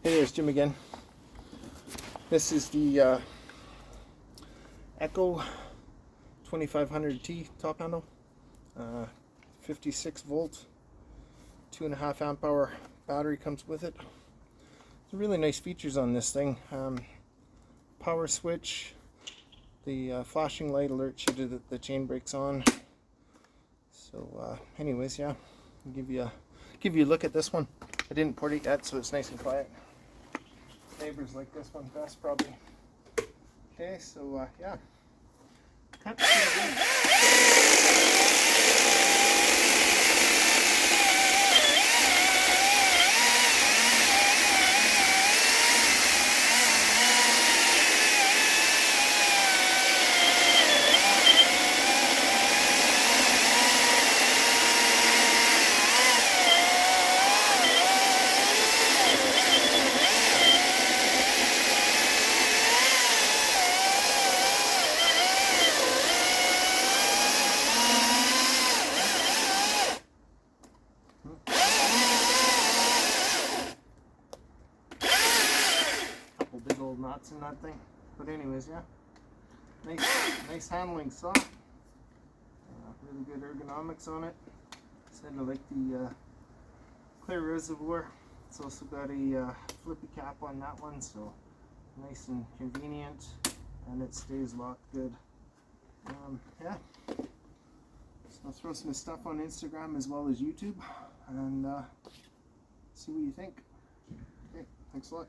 Hey, there's Jim again. This is the Echo 2500T top handle, 56 volt, 2.5 amp hour battery comes with it. Some really nice features on this thing. Power switch, the flashing light alerts you that the chain breaks on. So anyways, yeah, I'll give you a look at this one. I didn't port it yet, so it's nice and quiet. Neighbors like this one best probably. Okay, so yeah. Couple big old knots in that thing, but anyways, yeah, nice handling saw. Really good ergonomics on it. Said I like the clear reservoir. It's also got a flippy cap on that one, so nice and convenient, and it stays locked good. Yeah, so I'll throw some stuff on Instagram as well as YouTube, and see what you think. Okay, thanks a lot.